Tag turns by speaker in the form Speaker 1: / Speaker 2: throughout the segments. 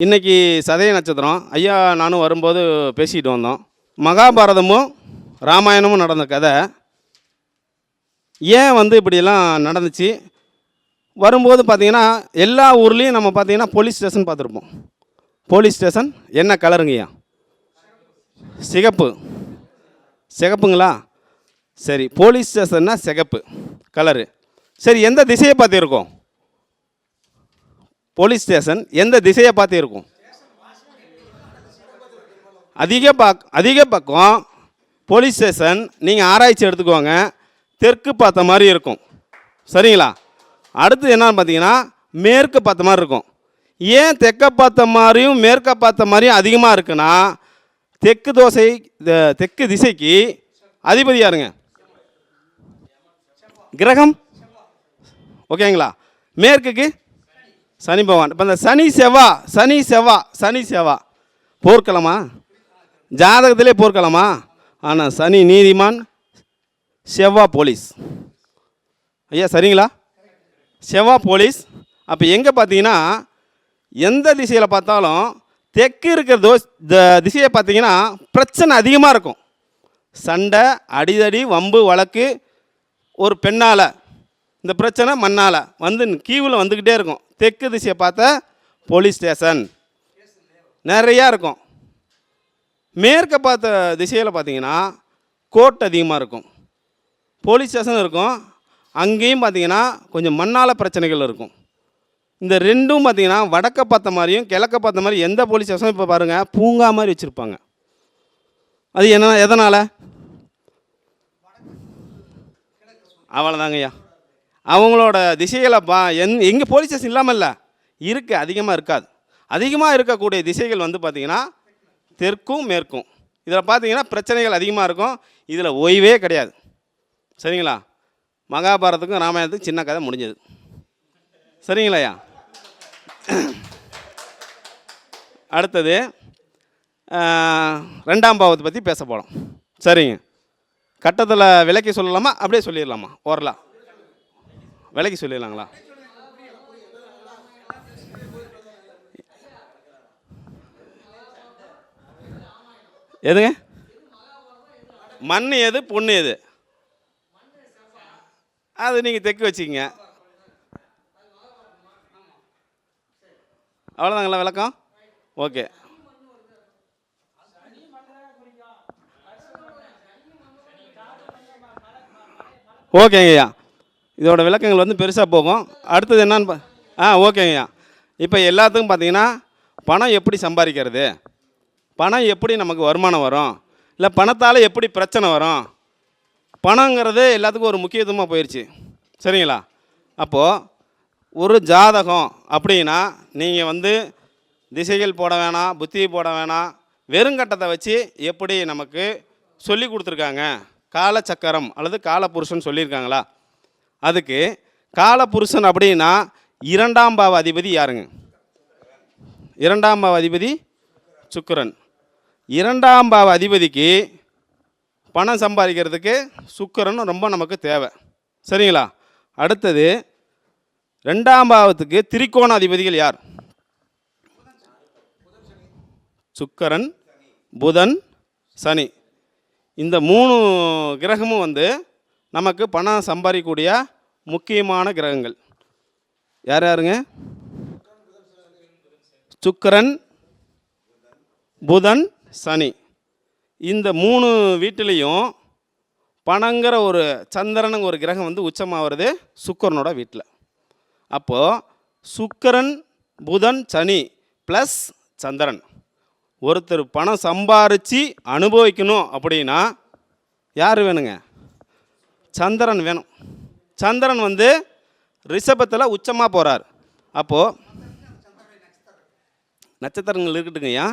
Speaker 1: இன்றைக்கி சதய நட்சத்திரம். ஐயா நானும் வரும்போது பேசிக்கிட்டு வந்தோம். மகாபாரதமும் ராமாயணமும் நடந்த கதை ஏன் இப்படியெல்லாம் நடந்துச்சு. வரும்போது பார்த்திங்கன்னா எல்லா ஊர்லேயும் நம்ம பார்த்திங்கன்னா போலீஸ் ஸ்டேஷன் பார்த்துருப்போம். போலீஸ் ஸ்டேஷன் என்ன கலருங்கய்யா? சிகப்பு. சிகப்புங்களா? சரி, போலீஸ் ஸ்டேஷன்னா சிகப்பு கலரு. சரி, எந்த திசையை பார்த்து இருக்கோம்? போலீஸ் ஸ்டேஷன் எந்த திசையை பார்த்து இருக்கும்? அதிக பக்கம் போலீஸ் ஸ்டேஷன் நீங்கள் ஆராய்ச்சி எடுத்துக்குவாங்க, தெற்கு பார்த்த மாதிரி இருக்கும். சரிங்களா? அடுத்து என்னன்னு பார்த்தீங்கன்னா மேற்கு பார்த்த மாதிரி இருக்கும். ஏன் தெற்க பார்த்த மாதிரியும் மேற்க பார்த்த மாதிரியும் அதிகமாக இருக்குன்னா, தெற்கு திசைக்கு அதிபதி யாருங்க? கிரகம். ஓகேங்களா? மேற்குக்கு சனி பகவான். இப்போ இந்த சனி செவ்வா போர்க்களமா? ஜாதகத்திலே போர்க்களமா? ஆனால் சனி நீதிமான், செவ்வா போலீஸ். ஐயா சரிங்களா? செவ்வா போலீஸ். அப்போ எங்கே பார்த்தீங்கன்னா எந்த திசையில் பார்த்தாலும் தெற்கு இருக்கிற திசையை பார்த்தீங்கன்னா பிரச்சனை அதிகமாக இருக்கும். சண்டை, அடிதடி, வம்பு, வழக்கு, ஒரு பெண்ணால் இந்த பிரச்சனை மண்ணால் கீவில் வந்துக்கிட்டே இருக்கும். தெற்கு திசையை பார்த்த போலீஸ் ஸ்டேஷன் நிறையா இருக்கும். மேற்க பார்த்த திசையில் பார்த்தீங்கன்னா கோர்ட் அதிகமாக இருக்கும், போலீஸ் ஸ்டேஷன் இருக்கும். அங்கேயும் பார்த்தீங்கன்னா கொஞ்சம் மண்ணால் பிரச்சனைகள் இருக்கும். இந்த ரெண்டும் பார்த்தீங்கன்னா வடக்க பார்த்த மாதிரியும் கிழக்க பார்த்த மாதிரி எந்த போலீஸ் ஸ்டேஷனும் இப்போ பாருங்கள் பூங்கா மாதிரி வச்சுருப்பாங்க. அது என்ன, எதனால்? அவ்வளோதாங்கய்யா. அவங்களோட திசைகளை எங்கே போலீஸ் ஸ்டேஷன் இல்லாமல் இல்லை இருக்குது, அதிகமாக இருக்காது. அதிகமாக இருக்கக்கூடிய திசைகள் பார்த்திங்கன்னா தெற்கும் மேற்கும். இதில் பார்த்தீங்கன்னா பிரச்சனைகள் அதிகமாக இருக்கும். இதில் ஓய்வே கிடையாது. சரிங்களா? மகாபாரதத்துக்கும் ராமாயணத்துக்கும் சின்ன கதை முடிஞ்சது. சரிங்களாயா? அடுத்தது 2ஆம் பாவத்தை பற்றி பேச போகிறோம். சரிங்க, கட்டத்தில் விளக்கி சொல்லலாமா அப்படியே சொல்லிடலாமா? ஓரலாம் விலைக்கு சொல்லிடலாங்களா? எதுங்க? மண் எது, பொண்ணு எது? அது நீங்கள் தெற்கு வச்சுக்கிங்க. அவ்வளோதாங்களா விளக்கம்? ஓகே. ஓகேங்கய்யா, இதோட விளக்கங்கள் பெருசாக போகும். அடுத்தது என்னான்னு ஓகேங்கய்யா. இப்போ எல்லாத்துக்கும் பார்த்தீங்கன்னா பணம் எப்படி சம்பாதிக்கிறது, பணம் எப்படி நமக்கு வருமானம் வரும், இல்லை பணத்தால் எப்படி பிரச்சனை வரும், பணங்கிறது எல்லாத்துக்கும் ஒரு முக்கியத்துவமாக போயிடுச்சு. சரிங்களா? அப்போது ஒரு ஜாதகம் அப்படின்னா நீங்கள் திசைகள் போட வேணாம், புத்தி போட வேணாம், வெறுங்கட்டத்தை வச்சு எப்படி நமக்கு சொல்லி கொடுத்துருக்காங்க. காலச்சக்கரம் அல்லது காலபுருஷன் சொல்லியிருக்காங்களா? அதுக்கு காலபுருஷன் அப்படின்னா 2ஆம் பாவ அதிபதி யாருங்க? 2ஆம் பாவ அதிபதி சுக்கிரன். 2ஆம் பாவ அதிபதிக்கு பணம் சம்பாதிக்கிறதுக்கு சுக்கிரன் ரொம்ப நமக்கு தேவை. சரிங்களா? அடுத்தது 2ஆம் பாவத்துக்கு திரிகோண அதிபதிகள் யார்? சுக்கிரன், புதன், சனி. இந்த 3 கிரகமும் நமக்கு பணம் சம்பாதிக்கக்கூடிய முக்கியமான கிரகங்கள். யார் யாருங்க? சுக்கிரன், புதன், சனி. இந்த 3 வீட்டிலையும் பணங்கிற ஒரு சந்திரனுங்க ஒரு கிரகம் உச்சமாக வருது சுக்கிரனோட வீட்டில். அப்போது சுக்கிரன், புதன், சனி ப்ளஸ் சந்திரன். ஒருத்தர் பணம் சம்பாரித்து அனுபவிக்கணும் அப்படின்னா யார் வேணுங்க? சந்திரன் வேணும். சந்திரன் ரிஷபத்தில் உச்சமாக போகிறார். அப்போது நட்சத்திரங்கள் இருக்கட்டுங்கய்யா.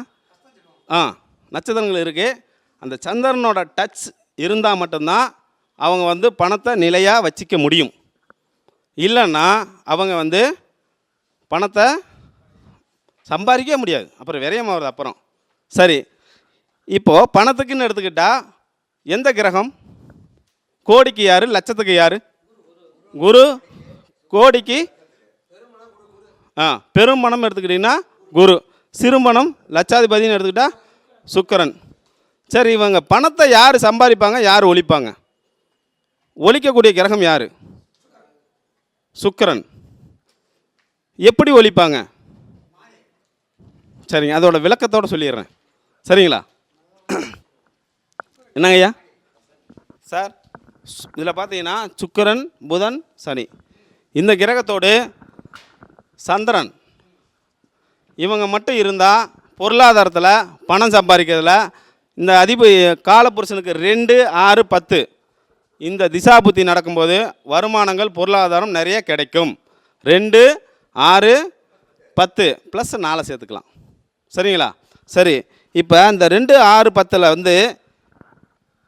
Speaker 1: நட்சத்திரங்கள் இருக்குது. அந்த சந்திரனோட டச் இருந்தால் மட்டும்தான் அவங்க பணத்தை நிலையாக வச்சிக்க முடியும். இல்லைன்னா அவங்க பணத்தை சம்பாதிக்கவே முடியாது, அப்புறம் விரயமாகிறது. அப்புறம் சரி, இப்போது பணத்துக்குன்னு எடுத்துக்கிட்டால் எந்த கிரகம்? கோடிக்கு யார், லட்சத்துக்கு யார்? குரு. கோடிக்கு பெருமணம் எடுத்துக்கிட்டிங்கன்னா குரு. சிறுமணம் லட்சாதிபதினு எடுத்துக்கிட்டா சுக்கிரன். சரி, இவங்க பணத்தை யார் சம்பாதிப்பாங்க, யார் ஒழிப்பாங்க? ஒழிக்கக்கூடிய கிரகம் யார்? சுக்கிரன். எப்படி ஒழிப்பாங்க? சரிங்க, அதோட விளக்கத்தோடு சொல்லிடுறேன். சரிங்களா? என்னங்க ஐயா சார், இதில் பார்த்தீங்கன்னா சுக்கிரன், புதன், சனி, இந்த கிரகத்தோடு சந்திரன், இவங்க மட்டும் இருந்தால் பொருளாதாரத்தில் பணம் சம்பாதிக்கிறதுல இந்த காலபுருஷனுக்கு 2, 6, 10 இந்த திசாபுத்தி நடக்கும்போது வருமானங்கள் பொருளாதாரம் நிறைய கிடைக்கும். 2, 6, 10 ப்ளஸ் 4 சேர்த்துக்கலாம். சரிங்களா? சரி, இப்போ இந்த 2, 6, 10ல் வந்து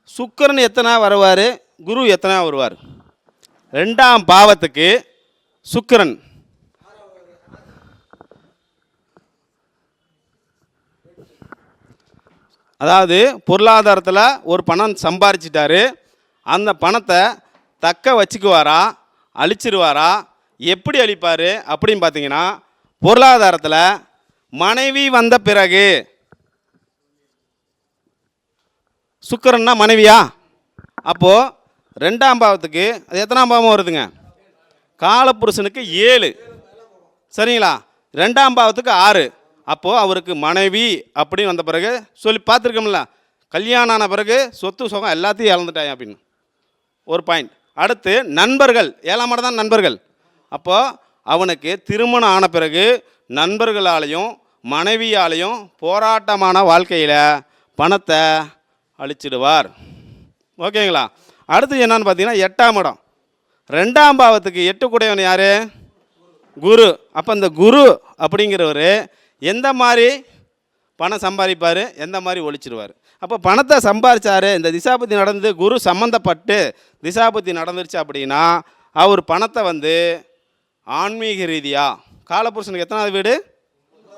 Speaker 1: சுக்கிரன் எத்தனை வருவார், குரு எத்தனை வருவார்? 2ஆம் பாவத்துக்கு சுக்கிரன் அதாவது பொருளாதாரத்தில் ஒரு பணம் சம்பாரிச்சிட்டாரு, அந்த பணத்தை தக்க வச்சுக்குவாரா, அழிச்சிருவாரா? எப்படி அழிப்பார் அப்படின்னு பார்த்தீங்கன்னா, பொருளாதாரத்தில் மனைவி வந்த பிறகு, சுக்கிரன்னா மனைவியா? அப்போது 2ஆம் பாவத்துக்கு அது எத்தனாம் பாவம் வருதுங்க? காலபுருஷனுக்கு 7. சரிங்களா? 2ஆம் பாவத்துக்கு 6. அப்போது அவருக்கு மனைவி அப்படின்னு வந்த பிறகு சொல்லி பார்த்துருக்கோம்ல, கல்யாணம் ஆன பிறகு சொத்து சுகம் எல்லாத்தையும் இழந்துட்டாங்க அப்படின்னு ஒரு பாயிண்ட். அடுத்து நண்பர்கள், 7ஆம் இடம் தான் நண்பர்கள். அப்போது அவனுக்கு திருமணம் ஆன பிறகு நண்பர்களாலையும் மனைவியாலையும் போராட்டமான வாழ்க்கையில் பணத்தை அழிச்சிடுவார். ஓகேங்களா? அடுத்து என்னன்னு பார்த்தீங்கன்னா 8ஆம் இடம். 2ஆம் பாவத்துக்கு 8 கூடையவன் யார்? குரு. அப்போ இந்த குரு அப்படிங்கிறவர் எந்த மாதிரி பணம் சம்பாதிப்பார், எந்த மாதிரி ஒழிச்சிடுவார்? அப்போ பணத்தை சம்பாதிச்சார், இந்த திசாபுத்தி நடந்து குரு சம்மந்தப்பட்டு திசாபுத்தி நடந்துருச்சு அப்படின்னா அவர் பணத்தை வந்து ஆன்மீக ரீதியாக, காலபுருஷனுக்கு எத்தனாவது வீடு?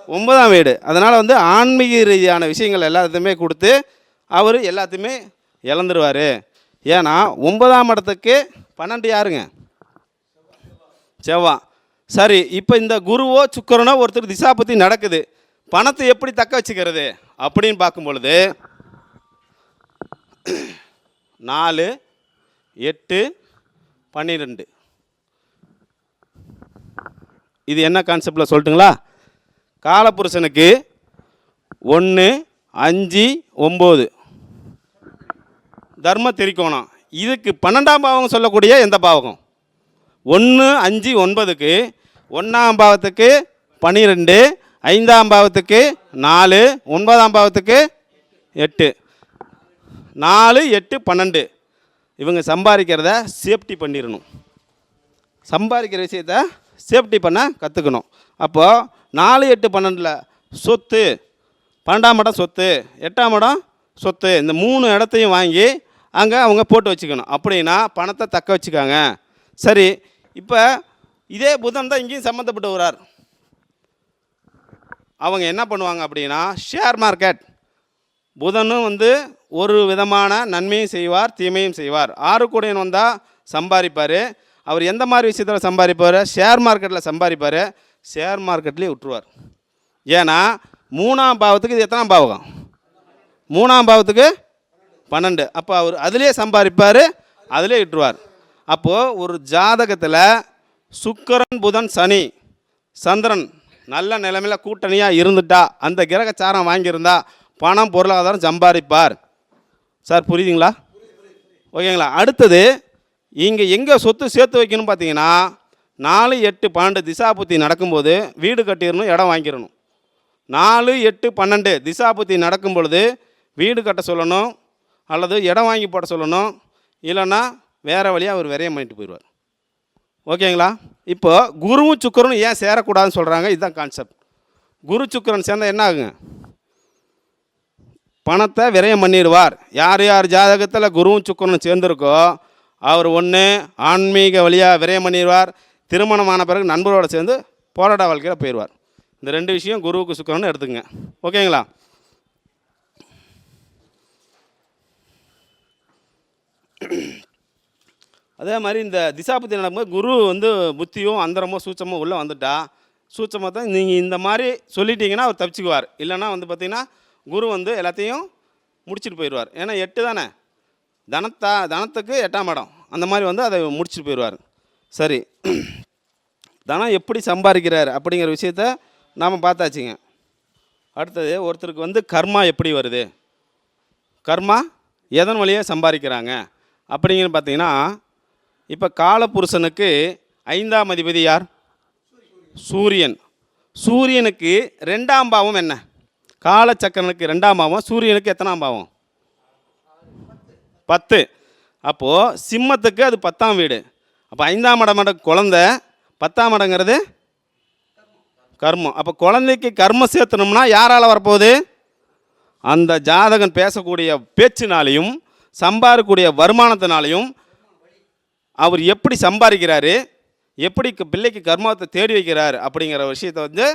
Speaker 1: 9ஆம் வீடு. அதனால் வந்து ஆன்மீக ரீதியான விஷயங்கள் எல்லாத்தையுமே கொடுத்து அவர் எல்லாத்தையுமே இழந்துருவார். ஏன்னா 9ஆம் இடத்துக்கு 12 யாருங்க? செவ்வாய். சரி, இப்போ இந்த குருவோ சுக்கிரனோ ஒருத்தர் திசாபுத்தி நடக்குது, பணத்தை எப்படி தக்க வச்சுக்கிறது அப்படின்னு பார்க்கும் பொழுது 4, 8, 12 இது என்ன கான்செப்டில் சொல்லட்டுங்களா? காலபுருஷனுக்கு 1, 5, 9 தர்ம திரிகோணம். இதுக்கு 12ஆம் பாவம் சொல்லக்கூடிய எந்த பாவகம்? 1, 5, 9க்கு 1ஆம் பாவத்துக்கு 12, 5ஆம் பாவத்துக்கு 4, 9ஆம் பாவத்துக்கு 8. 4, 8, 12 இவங்க சம்பாதிக்கிறத சேஃப்டி பண்ணிடணும். சம்பாதிக்கிற விஷயத்த சேஃப்டி பண்ண கற்றுக்கணும். அப்போது 4, 8, 12ல் சொத்து, 12ஆம் இடம் சொத்து, 8ஆம் இடம் சொத்து, இந்த 3 இடத்தையும் வாங்கி அங்கே அவங்க போட்டு வச்சுக்கணும். அப்படின்னா பணத்தை தக்க வச்சுக்காங்க. சரி, இப்போ இதே புதன் தான் இங்கேயும் சம்மந்தப்பட்டு வரார். அவங்க என்ன பண்ணுவாங்க அப்படின்னா ஷேர் மார்க்கெட். புதனும் வந்து ஒரு விதமான நன்மையும் செய்வார், தீமையும் செய்வார். 6 கூடையன் வந்தால் சம்பாதிப்பார். அவர் எந்த மாதிரி விஷயத்தில் சம்பாதிப்பார்? ஷேர் மார்க்கெட்டில் சம்பாதிப்பார். ஷேர் மார்க்கெட்லேயே விட்டுருவார். ஏன்னா 3ஆம் பாவத்துக்கு இது எத்தனாம் பாவகம்? 3ஆம் பாவத்துக்கு 12. அப்போ அவர் அதிலே சம்பாதிப்பார், அதிலே விட்டுருவார். அப்போது ஒரு ஜாதகத்தில் சுக்கிரன், புதன், சனி, சந்திரன் நல்ல நிலைமையில் கூட்டணியாக இருந்துட்டா, அந்த கிரகச்சாரம் வாங்கியிருந்தா பணம் பொருளாதாரம் சம்பாதிப்பார். சார் புரியுதுங்களா? ஓகேங்களா? அடுத்தது இங்கே எங்கே சொத்து சேர்த்து வைக்கணும்னு பார்த்தீங்கன்னா 4, 8, 12 திசாபுத்தி நடக்கும்போது வீடு கட்டிடணும், இடம் வாங்கிடணும். 4, 8, 12 திசாபுத்தி நடக்கும் பொழுது வீடு கட்ட சொல்லணும், அல்லது இடம் வாங்கி போட சொல்லணும், இல்லைன்னா வேறு வழியாக அவர் விரயம் பண்ணிட்டு போயிடுவார். ஓகேங்களா? இப்போ குருவும் சுக்கிரனும் ஏன் சேரக்கூடாதுன்னு சொல்கிறாங்க, இதுதான் கான்செப்ட். குரு சுக்கிரன் சேர்ந்தால் என்ன ஆகுங்க? பணத்தை விரயம் பண்ணிடுவார். யார் யார் ஜாதகத்தில் குருவும் சுக்கிரனும் சேர்ந்துருக்கோ அவர் ஒன்று ஆன்மீக வழியாக விரயம் பண்ணிடுவார், திருமணமான பிறகு நண்பரோடு சேர்ந்து போராட்ட வாழ்க்கையில் போயிடுவார். இந்த 2 விஷயம் குருவுக்கு சுக்கிரன்னு எடுத்துங்க. ஓகேங்களா? அதே மாதிரி இந்த திசாபுத்தி நடக்கும்போது குரு வந்து புத்தியும் அந்தரமோ சூட்சமோ உள்ளே வந்துட்டா சூட்சமத்தை நீங்கள் இந்த மாதிரி சொல்லிட்டீங்கன்னா அவர் தப்பிச்சுக்குவார். இல்லைன்னா வந்து பார்த்திங்கன்னா குரு வந்து எல்லாத்தையும் முடிச்சுட்டு போயிடுவார். ஏன்னா 8 தானே, தனத்துக்கு 8ஆம் இடம், அந்த மாதிரி வந்து அதை முடிச்சுட்டு போயிடுவார். சரி, தனம் எப்படி சம்பாதிக்கிறார் அப்படிங்கிற விஷயத்த நாம் பார்த்தாச்சுங்க. அடுத்தது ஒருத்தருக்கு வந்து கர்மா எப்படி வருது, கர்மா எதன் வழியாக சம்பாதிக்கிறாங்க அப்படிங்கிறது பார்த்தீங்கன்னா, இப்போ காலபுருஷனுக்கு 5ஆம் அதிபதி யார்? சூரியன். சூரியனுக்கு 2ஆம் பாவம் என்ன? காலச்சக்கரனுக்கு 2ஆம் பாவம், சூரியனுக்கு எத்தனாம் பாவம்? 10. அப்போது சிம்மத்துக்கு அது 10ஆம் வீடு. அப்போ 5ஆம் இடம் குழந்தை, 10ஆம் இடங்கிறது கர்மம். அப்போ குழந்தைக்கு கர்மம் சேர்த்தணும்னா யாரால் வரப்போகுது? அந்த ஜாதகன் பேசக்கூடிய பேச்சினாலையும் சம்பாதிக்கக்கூடிய வருமானத்தினாலையும் அவர் எப்படி சம்பாதிக்கிறாரு, எப்படி பிள்ளைக்கு கர்மத்தை தேடி வைக்கிறார் அப்படிங்கிற விஷயத்தை வந்து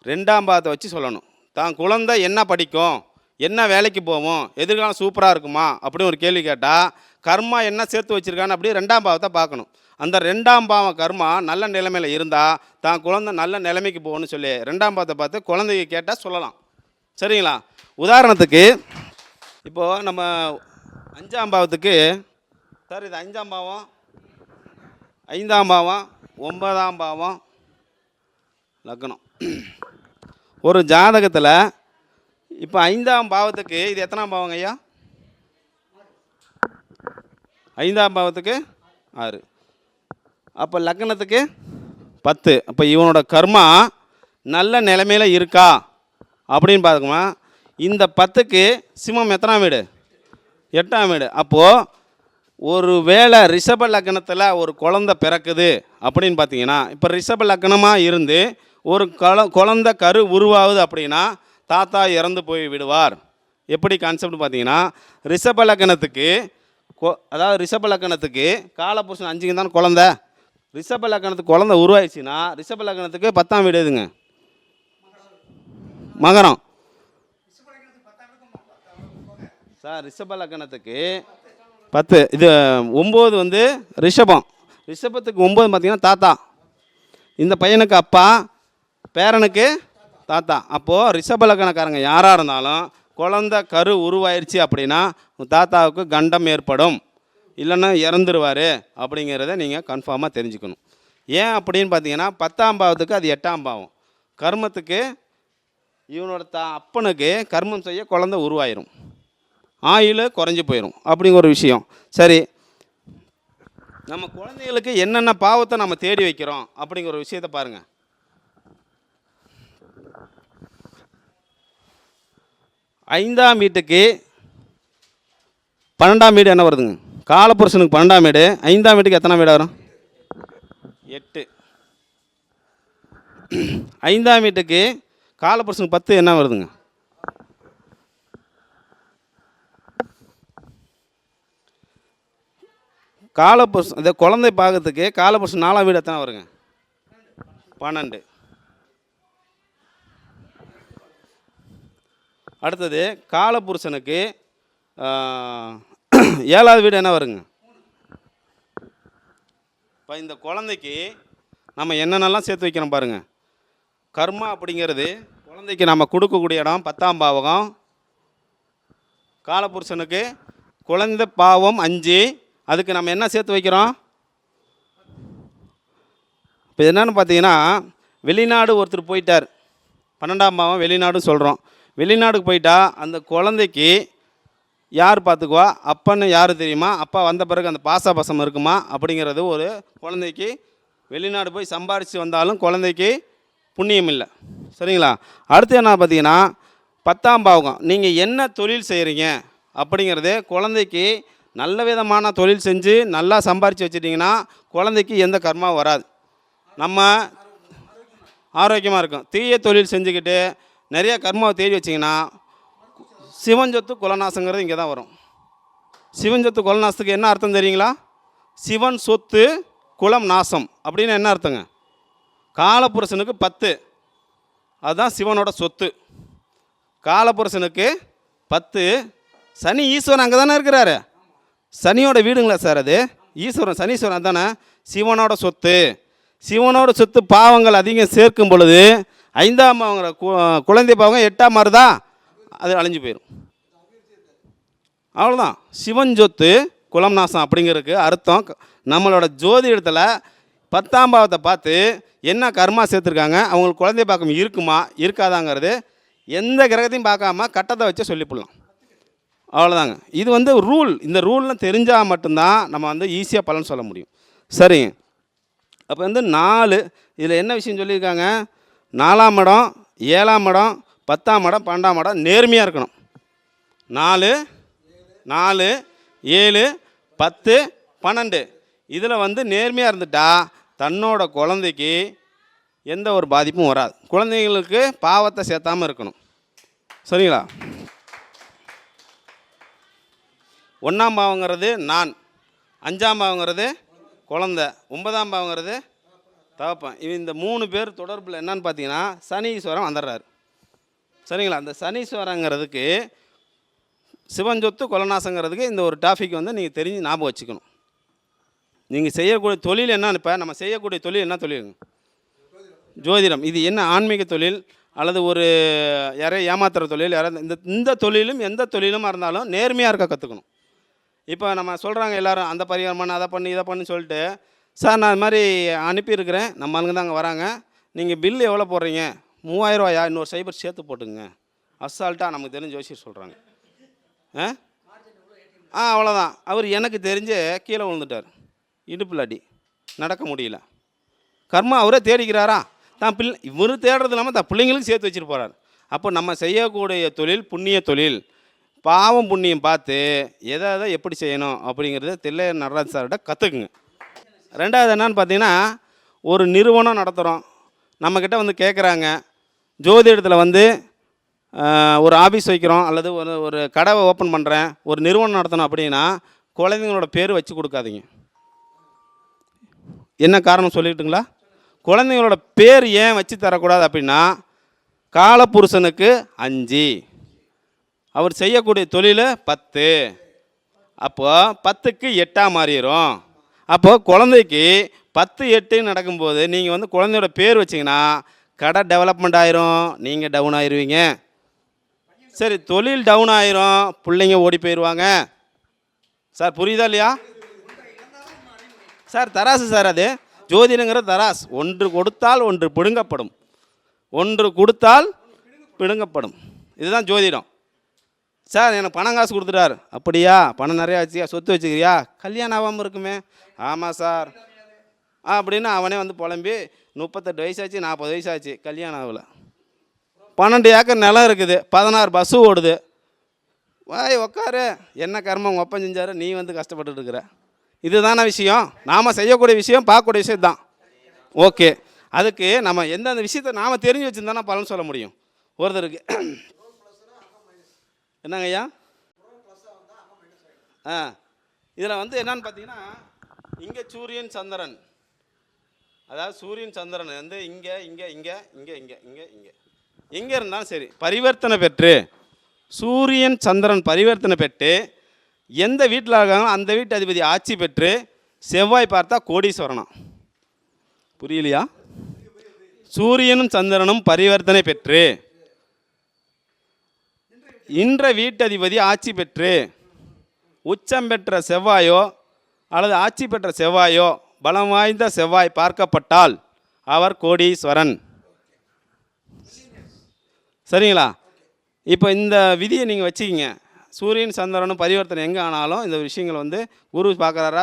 Speaker 1: 2ஆம் பாவத்தை வச்சு சொல்லணும். தான் குழந்தை என்ன படிக்கும், என்ன வேலைக்கு போவோம், எதிர்காலம் சூப்பராக இருக்குமா அப்படின்னு ஒரு கேள்வி கேட்டால் கர்மா என்ன சேர்த்து வச்சுருக்கான்னு அப்படி 2ஆம் பாவத்தை பார்க்கணும். அந்த 2ஆம் பாவம் கர்மா நல்ல நிலைமையில் இருந்தால் தான் குழந்தை நல்ல நிலைமைக்கு போகணும்னு சொல்லி 2ஆம் பாவத்தை பார்த்து குழந்தைக்கு கேட்டால் சொல்லலாம். சரிங்களா? உதாரணத்துக்கு இப்போது நம்ம 5ஆம் பாவத்துக்கு, சார் இது 5ஆம் பாவம், 5ஆம் பாவம், 9ஆம் பாவம், லக்னம். ஒரு ஜாதகத்தில் இப்போ 5ஆம் பாவத்துக்கு இது எத்தனாம் பாவங்க ஐயா? 5ஆம் பாவத்துக்கு 6. அப்போ லக்னத்துக்கு 10. அப்போ இவனோட கர்மா நல்ல நிலைமையில் இருக்கா அப்படின்னு பார்த்துக்கோமா. இந்த 10க்கு சிம்மம் எத்தனாம் வீடு? 8ஆம் வீடு. அப்போது ஒரு வேளை ரிஷப லக்னத்தில் ஒரு குழந்தை பிறக்குது அப்படின்னு பார்த்தீங்கன்னா, இப்போ ரிஷப லக்னமாக இருந்து ஒரு குழந்தை கரு உருவாகுது அப்படின்னா தாத்தா இறந்து போய் விடுவார். எப்படி கான்செப்ட் பார்த்தீங்கன்னா, ரிஷப லக்னத்துக்கு அதாவது ரிஷப லக்னத்துக்கு காலபுருஷன் 5க்கு தான் குழந்தை. ரிஷப லக்னத்துக்கு குழந்தை உருவாயிடுச்சுன்னா ரிஷப லக்னத்துக்கு 10ஆம் வீடு எதுங்க? மகரம். சார் ரிஷப லக்னத்துக்கு 10, இது 9 வந்து ரிஷபம். ரிஷபத்துக்கு 9 பார்த்தீங்கன்னா தாத்தா. இந்த பையனுக்கு அப்பா, பேரனுக்கு தாத்தா. அப்போது ரிஷப லக்னக்காரங்க யாராக இருந்தாலும் குழந்தை கரு உருவாயிருச்சு அப்படின்னா தாத்தாவுக்கு கண்டம் ஏற்படும், இல்லைன்னா இறந்துருவார் அப்படிங்கிறத நீங்கள் கன்ஃபார்மாக தெரிஞ்சுக்கணும். ஏன் அப்படின்னு பார்த்தீங்கன்னா 10ஆம் பாவத்துக்கு அது 8ஆம் பாவம். கர்மத்துக்கு இவனோட அப்பனுக்கு கர்மம் செய்ய குழந்தை உருவாயிரும், ஆயுள் குறைஞ்சி போயிடும் அப்படிங்கிற ஒரு விஷயம். சரி, நம்ம குழந்தைகளுக்கு என்னென்ன பாவத்தை நம்ம தேடி வைக்கிறோம் அப்படிங்கிற ஒரு விஷயத்தை பாருங்கள். 5ஆம் வீட்டுக்கு 12ஆம் வீடு என்ன வருதுங்க? காலபுருஷனுக்கு 12ஆம் வீடு. 5ஆம் வீட்டுக்கு எத்தனாம் வீடு வரும்? 8. 5ஆம் வீட்டுக்கு காலபுருஷனுக்கு 10 என்ன வருதுங்க? காலபுருஷன் இந்த குழந்தை பாகத்துக்கு காலபுருஷன் 4ஆம் வீடு எத்தனை வருங்க? 12. அடுத்தது காலபுருஷனுக்கு 7ஆவது வீடு என்ன வருங்க? இப்போ இந்த குழந்தைக்கு நம்ம என்னென்னலாம் சேர்த்து வைக்கிறோம் பாருங்கள். கர்மா அப்படிங்கிறது குழந்தைக்கு நம்ம கொடுக்கக்கூடிய இடம் 10ஆம் பாவகம். காலபுருஷனுக்கு குழந்தை பாவம் 5, அதுக்கு நம்ம என்ன சேர்த்து வைக்கிறோம்? இப்போ என்னென்னு பார்த்தீங்கன்னா, வெளிநாடு ஒருத்தர் போயிட்டார், 12ஆம் பாவம் வெளிநாடுன்னு சொல்கிறோம். வெளிநாடுக்கு போயிட்டா அந்த குழந்தைக்கு யார் பார்த்துக்குவா? அப்பன்னு யார் தெரியுமா? அப்பா வந்த பிறகு அந்த பாசம் இருக்குமா அப்படிங்கிறது ஒரு குழந்தைக்கு. வெளிநாடு போய் சம்பாரித்து வந்தாலும் குழந்தைக்கு புண்ணியம் இல்லை. சரிங்களா? அடுத்து என்ன பார்த்தீங்கன்னா 10ஆம் பாவகம், நீங்கள் என்ன தொழில் செய்கிறீங்க அப்படிங்கிறது குழந்தைக்கு நல்ல விதமான தொழில் செஞ்சு நல்லா சம்பாரித்து வச்சுட்டிங்கன்னா குழந்தைக்கு எந்த கர்மாவும் வராது, நம்ம ஆரோக்கியமாக இருக்கும். தீய தொழில் செஞ்சுக்கிட்டு நிறைய கர்மாவை தேடி வச்சிங்கன்னா சிவஞ்சொத்து குலநாசங்கிறது இங்கே தான் வரும். சிவஞ்சொத்து குலநாசத்துக்கு என்ன அர்த்தம் தெரியுங்களா? சிவன் சொத்து குலம் நாசம் அப்படின்னு என்ன அர்த்தங்க? காலபுருஷனுக்கு 10, அதுதான் சிவனோட சொத்து. காலபுருஷனுக்கு 10, சனி ஈஸ்வரன் அங்கே தானே இருக்கிறாரு. சனியோட வீடுங்களா சார் அது? ஈஸ்வரன் சனீஸ்வரன் தானே சிவனோட சொத்து. சிவனோட சொத்து பாவங்கள் அதிகம் சேர்க்கும் பொழுது 5ஆம் பாவங்கிற குழந்தை பாவம் 8ஆம் மாறுதா, அது அழிஞ்சு போயிடும். அவ்வளோதான். சிவன் சொத்து குலம் நாசம் அப்படிங்கிறதுக்கு அர்த்தம். நம்மளோட ஜோதிடத்தில் 10ஆம் பாவத்தை பார்த்து என்ன கர்மா சேர்த்துருக்காங்க, அவங்களுக்கு குழந்தை பாக்கம் இருக்குமா இருக்காதாங்கிறது எந்த கிரகத்தையும் பார்க்காம கட்டத்தை வச்சு சொல்லிவிடலாம். அவ்வளோதாங்க. இது வந்து ரூல். இந்த ரூல்லாம் தெரிஞ்சால் மட்டும்தான் நம்ம வந்து ஈஸியாக பலன் சொல்ல முடியும். சரிங்க. அப்போ வந்து 4 இதில் என்ன விஷயம் சொல்லியிருக்காங்க, 4ஆம் இடம், 7ஆம் இடம், 10ஆம் இடம், 12ஆம் இடம் நேர்மையாக இருக்கணும். 4 4 7 10 12 இதில் வந்து நேர்மையாக இருந்துட்டா தன்னோட குழந்தைக்கு எந்த ஒரு பாதிப்பும் வராது. குழந்தைங்களுக்கு பாவத்தை சேர்த்தாமல் இருக்கணும். சரிங்களா? 1ஆம் பாவங்கிறது நான், 5ஆம் பாவங்கிறது குழந்தை, 9ஆம் பாவங்கிறது தகப்பன். இந்த 3 பேர் தொடர்பில் என்னன்னு பார்த்தீங்கன்னா சனீஸ்வரன் வந்துடுறாரு. சரிங்களா? அந்த சனீஸ்வரங்கிறதுக்கு சிவன் சொத்து கொலநாசங்கிறதுக்கு இந்த ஒரு டாபிக் வந்து நீங்கள் தெரிஞ்சு ஞாபகம் வச்சுக்கணும். நீங்கள் செய்யக்கூடிய தொழில் என்னன்னு, இப்போ நம்ம செய்யக்கூடிய தொழில் என்ன தொழில்? ஜோதிடம். இது என்ன ஆன்மீக தொழில் அல்லது ஒரு யாரையும் ஏமாத்துற தொழில், யாராவது இந்த தொழிலும் எந்த தொழிலுமாக இருந்தாலும் நேர்மையாக இருக்க கற்றுக்கணும். இப்போ நம்ம சொல்கிறாங்க எல்லோரும் அந்த பரிகாரம் பண்ண, அதை பண்ணி இதை பண்ணி சொல்லிட்டு, சார் நான் இது மாதிரி அனுப்பியிருக்கிறேன், நம்ம ஆளுங்க தான் அங்கே வராங்க, நீங்கள் பில்லு எவ்வளோ போடுறீங்க? 3000 ரூபாயா, இன்னொரு சைபர் சேர்த்து போட்டுங்க. அசால்ட்டாக நமக்கு தெரிஞ்ச ஜோசியர் சொல்கிறாங்க. அவ்வளோதான். அவர் எனக்கு தெரிஞ்சு கீழே விழுந்துட்டார், இடுப்பில் அடி, நடக்க முடியல. கர்மா அவரே தேடிக்கிறாரா? தான் இவர் தேடுறது இல்லாமல் தான் பிள்ளைங்களுக்கு சேர்த்து வச்சுட்டு போகிறார். அப்போ நம்ம செய்யக்கூடிய தொழில் புண்ணிய தொழில். பாவம் புண்ணியம் பார்த்து எதை எப்படி செய்யணும் அப்படிங்கிறத தில்லையர் நடராஜ் சார்கிட்ட கற்றுக்குங்க. 2வது என்னன்னு பார்த்தீங்கன்னா, ஒரு நிறுவனம் நடத்துகிறோம், நம்மக்கிட்ட வந்து கேட்குறாங்க, ஜோதிடத்தில் வந்து ஒரு ஆஃபீஸ் வைக்கிறோம் அல்லது ஒரு கடை ஓப்பன் பண்ணுறேன், ஒரு நிறுவனம் நடத்தணும் அப்படின்னா குழந்தைங்களோட பேர் வச்சு கொடுக்காதீங்க. என்ன காரணம் சொல்லிட்டுங்களா? குழந்தைங்களோட பேர் ஏன் வச்சு தரக்கூடாது அப்படின்னா, காலப்புருஷனுக்கு 5, அவர் செய்யக்கூடிய தொழில் 10, அப்போது 10க்கு 8ஆக மாறிடும். அப்போது குழந்தைக்கு 10 8 நடக்கும்போது நீங்கள் வந்து குழந்தையோட பேர் வச்சிங்கன்னா கடை டெவலப்மெண்ட் ஆயிரும், நீங்கள் டவுன் ஆயிடுவீங்க. சரி, தொழில் டவுன் ஆயிரும், பிள்ளைங்க ஓடி போயிடுவாங்க. சார் புரியுதா இல்லையா? சார் தராசு சார், அது ஜோதிடங்கிற தராஸ். ஒன்று கொடுத்தால் ஒன்று பிடுங்கப்படும், ஒன்று கொடுத்தால் பிடுங்கப்படும். இதுதான் ஜோதிடம். சார் எனக்கு பணம் காசு கொடுத்துட்டார், அப்படியா? பணம் நிறையா வச்சியா, சொத்து வச்சுக்கிறியா? கல்யாணம் ஆகாமல் இருக்குமே. ஆமாம் சார் அப்படின்னு அவனே வந்து புலம்பி 38 வயசாச்சு, 40 வயசாச்சு, கல்யாணம் ஆகலை. 12 ஏக்கர் நிலம் இருக்குது, 16 பஸ்ஸு ஓடுது. வாய் உக்காரு, என்ன கர்மம் உங்கள் அப்பன் செஞ்சார், நீ வந்து கஷ்டப்பட்டுட்டு இருக்கிற. இதுதான விஷயம். நாம் செய்யக்கூடிய விஷயம், பார்க்கக்கூடிய விஷயம் தான். ஓகே, அதுக்கு நம்ம எந்தெந்த விஷயத்தை நாம் தெரிஞ்சு வச்சுருந்தானா பலன் சொல்ல முடியும் ஒருத்தருக்கு. என்னங்க ஐயா? இதில் வந்து என்னன்னு பார்த்தீங்கன்னா, இங்கே சூரியன் சந்திரன், அதாவது சூரியன் சந்திரன் வந்து இங்கே இங்கே இங்கே இங்கே இங்கே இங்கே இங்கே எங்கே இருந்தாலும் சரி பரிவர்த்தனை பெற்று, சூரியன் சந்திரன் பரிவர்த்தனை பெற்று எந்த வீட்டில் இருக்காங்களோ அந்த வீட்டு அதிபதி ஆட்சி பெற்று செவ்வாய் பார்த்தா கோடீஸ்வரனம். புரியலையா? சூரியனும் சந்திரனும் பரிவர்த்தனை பெற்று இன்ற வீட்டதிபதி ஆட்சி பெற்று உச்சம் பெற்ற செவ்வாயோ அல்லது ஆட்சி பெற்ற செவ்வாயோ பலம் வாய்ந்த செவ்வாய் பார்க்கப்பட்டால் அவர் கோடீஸ்வரன். சரிங்களா? இப்போ இந்த விதியை நீங்கள் வச்சுக்கிங்க. சூரியன் சந்திரனும் பரிவர்த்தனை எங்கே ஆனாலும் இந்த விஷயங்கள் வந்து குரு பார்க்குறாரா,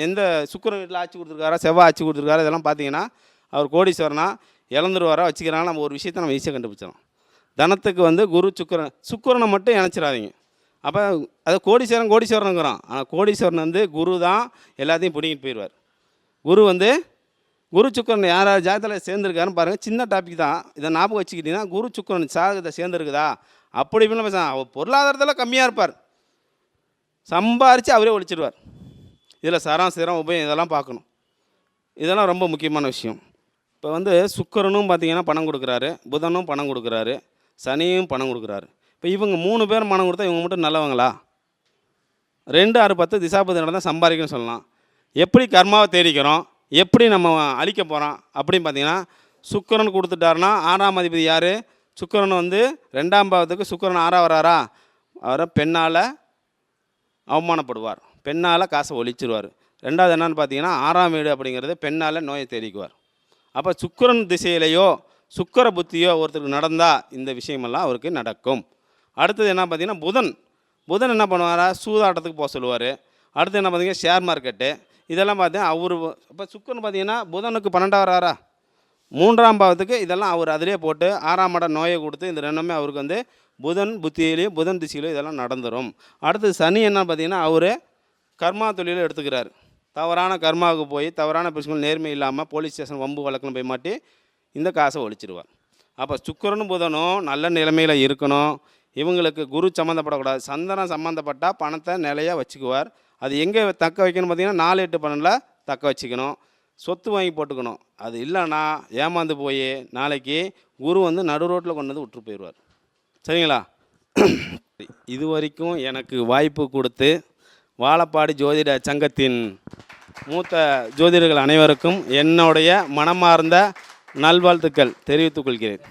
Speaker 1: எந்த சுக்கிரன் வீட்டில் ஆட்சி கொடுத்துருக்காரா, செவ்வாய் ஆட்சி கொடுத்துருக்காரா, இதெல்லாம் பார்த்தீங்கன்னா அவர் கோடீஸ்வரனா இழந்துருவாரா வச்சுக்கிறாங்க. நம்ம ஒரு விஷயத்தை நம்ம ஈஸியாக கண்டுபிடிச்சிடலாம். தனத்துக்கு வந்து குரு சுக்கிரனை மட்டும் இணைச்சிடாதீங்க. அப்போ அதை கோடீஸ்வரனுங்கிறான். ஆனால் கோடீஸ்வரன் வந்து குரு தான் எல்லாத்தையும் பிடிங்கிட்டு போயிடுவார். குரு வந்து குரு சுக்கிரன் யாராவது ஜாதகத்தில் சேர்ந்துருக்காருன்னு பாருங்கள். சின்ன டாபிக் தான், இதை ஞாபகம் வச்சுக்கிட்டிங்கன்னா குரு சுக்கிரன் ஜாதகத்தை சேர்ந்துருக்குதா அப்படி இப்படின்னு பேச. அவர் பொருளாதாரத்தில் கம்மியாக இருப்பார், சம்பாரித்து அவரே ஒழிச்சிடுவார். இதில் சரம் சிரம் உபயம் இதெல்லாம் பார்க்கணும். இதெல்லாம் ரொம்ப முக்கியமான விஷயம். இப்போ வந்து சுக்கிரனும் பார்த்திங்கன்னா பணம் கொடுக்குறாரு, புதனும் பணம் கொடுக்குறாரு, சனியும் பணம் கொடுக்குறாரு. இப்போ இவங்க 3 பேர் பணம் கொடுத்தா இவங்க மட்டும் நல்லவங்களா? 2 6 10 திசாபதி நடந்தால் சம்பாதிக்கணும்னு சொல்லலாம். எப்படி கர்மாவை தேடிக்கிறோம், எப்படி நம்ம அழிக்க போகிறோம் அப்படின்னு பார்த்தீங்கன்னா, சுக்கிரன் கொடுத்துட்டாருன்னா 6ஆம் அதிபதி யார்? சுக்கிரன் வந்து 2ஆம் பாவத்துக்கு சுக்கிரன் 6ஆ வராரா? அவரை பெண்ணால் அவமானப்படுவார், பெண்ணால் காசை ஒழிச்சிருவார். 2வது என்னன்னு பார்த்தீங்கன்னா 6ஆம் வீடு அப்படிங்கிறது பெண்ணால் நோயை தேடிக்குவார். அப்போ சுக்கிரன் திசையிலையோ சுக்கிர புத்தியோ ஒருத்தருக்கு நடந்தால் இந்த விஷயமெல்லாம் அவருக்கு நடக்கும். அடுத்தது என்ன பார்த்தீங்கன்னா புதன் என்ன பண்ணுவாரா? சூதாட்டத்துக்கு போக சொல்லுவார். அடுத்து என்ன பார்த்தீங்கன்னா ஷேர் மார்க்கெட்டு, இதெல்லாம் பார்த்தீங்கன்னா அவர் இப்போ சுக்கிரன் பார்த்தீங்கன்னா புதனுக்கு 12ஆ வராரா? 3ஆம் பாவத்துக்கு இதெல்லாம் அவர் அதிலே போட்டு 6ஆம் இடம் நோயை கொடுத்து இந்த ரெண்டுமே அவருக்கு வந்து புதன் புத்தியிலையும் புதன் திசையிலையும் இதெல்லாம் நடந்துடும். அடுத்து சனி என்ன பார்த்தீங்கன்னா அவர் கர்மா தொழிலை எடுத்துக்கிறார். தவறான கர்மாவுக்கு போய் தவறான பிரச்சனை நேர்மை இல்லாமல் போலீஸ் ஸ்டேஷன் வம்பு வழக்குன்னு போய் மாட்டி இந்த காசை ஒழிச்சிடுவார். அப்போ சுக்கிரனும் புதனும் நல்ல நிலைமையில் இருக்கணும். இவங்களுக்கு குரு சம்மந்தப்படக்கூடாது. சந்திரன் சம்மந்தப்பட்டால் பணத்தை நிலையாக வச்சுக்குவார். அது எங்கே தக்க வைக்கணும் பார்த்தீங்கன்னா 4, 8, 12 தக்க வச்சுக்கணும். சொத்து வாங்கி போட்டுக்கணும். அது இல்லைன்னா ஏமாந்து போய் நாளைக்கு குரு வந்து நடு ரோட்டில் கொண்டு வந்து விட்டு போயிடுவார். சரிங்களா? இது வரைக்கும் எனக்கு வாய்ப்பு கொடுத்து வாழப்பாடி ஜோதிட சங்கத்தின் மூத்த ஜோதிடர்கள் அனைவருக்கும் என்னுடைய மனமார்ந்த நல்வாழ்த்துக்கள் தெரிவித்துக் கொள்கிறேன்.